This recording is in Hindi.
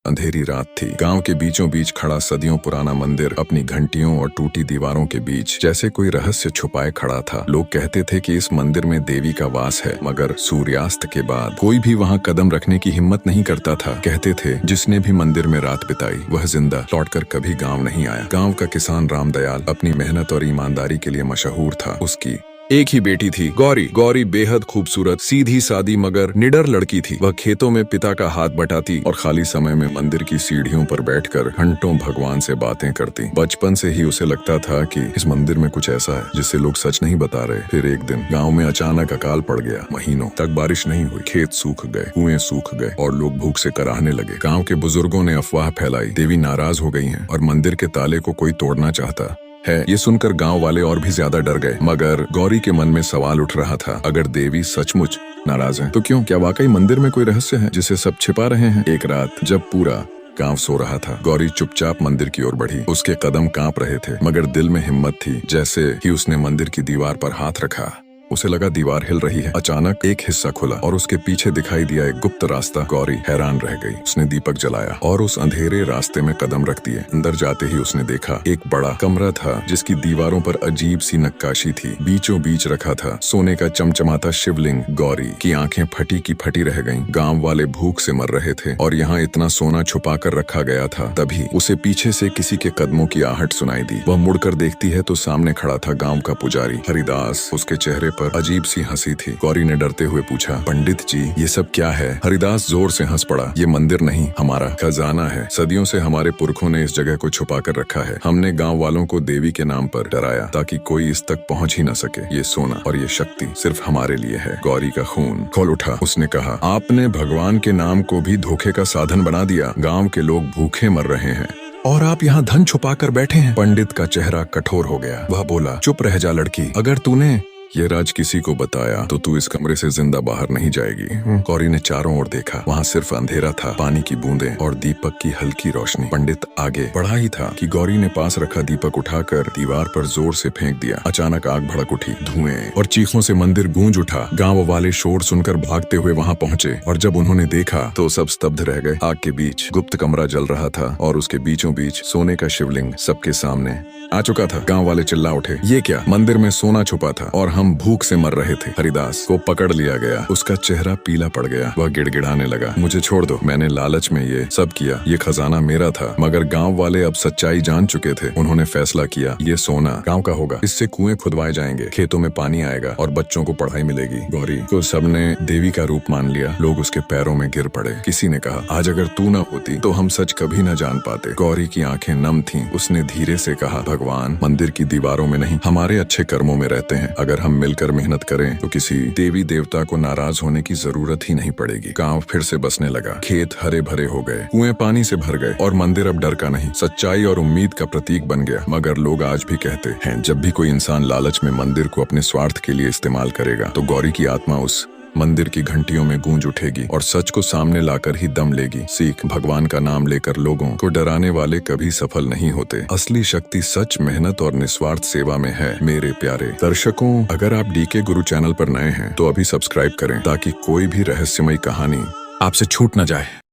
अंधेरी रात थी। गांव के बीचों बीच खड़ा सदियों पुराना मंदिर अपनी घंटियों और टूटी दीवारों के बीच जैसे कोई रहस्य छुपाए खड़ा था। लोग कहते थे कि इस मंदिर में देवी का वास है, मगर सूर्यास्त के बाद कोई भी वहां कदम रखने की हिम्मत नहीं करता था। कहते थे जिसने भी मंदिर में रात बिताई वह जिंदा लौटकर कभी गाँव नहीं आया। गाँव का किसान रामदयाल अपनी मेहनत और ईमानदारी के लिए मशहूर था। उसकी एक ही बेटी थी, गौरी। गौरी बेहद खूबसूरत, सीधी सादी मगर निडर लड़की थी। वह खेतों में पिता का हाथ बटाती और खाली समय में मंदिर की सीढ़ियों पर बैठकर घंटों भगवान से बातें करती। बचपन से ही उसे लगता था कि इस मंदिर में कुछ ऐसा है जिससे लोग सच नहीं बता रहे। फिर एक दिन गांव में अचानक अकाल पड़ गया। महीनों तक बारिश नहीं हुई, खेत सूख गए, कुएं सूख गए और लोग भूख से कराहने लगे। गाँव के बुजुर्गों ने अफवाह फैलाई, देवी नाराज हो गई है और मंदिर के ताले को कोई तोड़ना चाहता है। ये सुनकर गांव वाले और भी ज्यादा डर गए। मगर गौरी के मन में सवाल उठ रहा था, अगर देवी सचमुच नाराज है तो क्यों? क्या वाकई मंदिर में कोई रहस्य है जिसे सब छिपा रहे हैं? एक रात जब पूरा गांव सो रहा था, गौरी चुपचाप मंदिर की ओर बढ़ी। उसके कदम कांप रहे थे मगर दिल में हिम्मत थी। जैसे ही उसने मंदिर की दीवार पर हाथ रखा, उसे लगा दीवार हिल रही है। अचानक एक हिस्सा खुला और उसके पीछे दिखाई दिया एक गुप्त रास्ता। गौरी हैरान रह गई। उसने दीपक जलाया और उस अंधेरे रास्ते में कदम रख दिए। अंदर जाते ही उसने देखा एक बड़ा कमरा था जिसकी दीवारों पर अजीब सी नक्काशी थी। बीचों बीच रखा था सोने का चमचमाता शिवलिंग। गौरी की आंखें फटी की फटी रह गईं। गांव वाले भूख से मर रहे थे और यहाँ इतना सोना छुपा कर रखा गया था। तभी उसे पीछे से किसी के कदमों की आहट सुनाई दी। वह मुड़कर देखती है तो सामने खड़ा था गाँव का पुजारी हरिदास। उसके चेहरे पर अजीब सी हंसी थी। गौरी ने डरते हुए पूछा, पंडित जी ये सब क्या है? हरिदास जोर से हंस पड़ा, ये मंदिर नहीं, हमारा खजाना है। सदियों से हमारे पुरखों ने इस जगह को छुपा कर रखा है। हमने गांव वालों को देवी के नाम पर डराया ताकि कोई इस तक पहुंच ही न सके। ये सोना और ये शक्ति सिर्फ हमारे लिए है। गौरी का खून खौल उठा। उसने कहा, आपने भगवान के नाम को भी धोखे का साधन बना दिया। गाँव के लोग भूखे मर रहे हैं और आप यहाँ धन छुपा कर बैठे हैं। पंडित का चेहरा कठोर हो गया। वह बोला, चुप रह जा लड़की, अगर तूने ये राज किसी को बताया तो तू इस कमरे से जिंदा बाहर नहीं जाएगी। गौरी ने चारों ओर देखा। वहाँ सिर्फ अंधेरा था, पानी की बूंदें और दीपक की हल्की रोशनी। पंडित आगे बढ़ा ही था कि गौरी ने पास रखा दीपक उठाकर दीवार पर जोर से फेंक दिया। अचानक आग भड़क उठी। धुएं और चीखों से मंदिर गूंज उठा। गांव वाले शोर सुनकर भागते हुए वहाँ पहुंचे और जब उन्होंने देखा तो सब स्तब्ध रह गए। आग के बीच गुप्त कमरा जल रहा था और उसके बीचों बीच सोने का शिवलिंग सबके सामने आ चुका था। गांव वाले चिल्ला उठे, ये क्या? मंदिर में सोना छुपा था और हम भूख से मर रहे थे। हरिदास को पकड़ लिया गया। उसका चेहरा पीला पड़ गया। वह गिड़गिड़ाने लगा, मुझे छोड़ दो, मैंने लालच में ये सब किया। ये खजाना मेरा था। मगर गांव वाले अब सच्चाई जान चुके थे। उन्होंने फैसला किया, ये सोना गांव का होगा। इससे कुएं खुदवाए जाएंगे, खेतों में पानी आएगा और बच्चों को पढ़ाई मिलेगी। गौरी को सबने देवी का रूप मान लिया। लोग उसके पैरों में गिर पड़े। किसी ने कहा, आज अगर तू न होती तो हम सच कभी न जान पाते। गौरी की आंखें नम थीं। उसने धीरे से कहा, भगवान मंदिर की दीवारों में नहीं, हमारे अच्छे कर्मों में रहते हैं। अगर हम मिलकर मेहनत करें तो किसी देवी देवता को नाराज होने की जरूरत ही नहीं पड़ेगी। गांव फिर से बसने लगा। खेत हरे भरे हो गए, कुएं पानी से भर गए और मंदिर अब डर का नहीं, सच्चाई और उम्मीद का प्रतीक बन गया। मगर लोग आज भी कहते हैं, जब भी कोई इंसान लालच में मंदिर को अपने स्वार्थ के लिए इस्तेमाल करेगा तो गौरी की आत्मा उस मंदिर की घंटियों में गूंज उठेगी और सच को सामने लाकर ही दम लेगी। सीख, भगवान का नाम लेकर लोगों को डराने वाले कभी सफल नहीं होते। असली शक्ति सच, मेहनत और निस्वार्थ सेवा में है। मेरे प्यारे दर्शकों, अगर आप डीके गुरु चैनल पर नए हैं तो अभी सब्सक्राइब करें ताकि कोई भी रहस्यमयी कहानी आपसे छूट न जाए।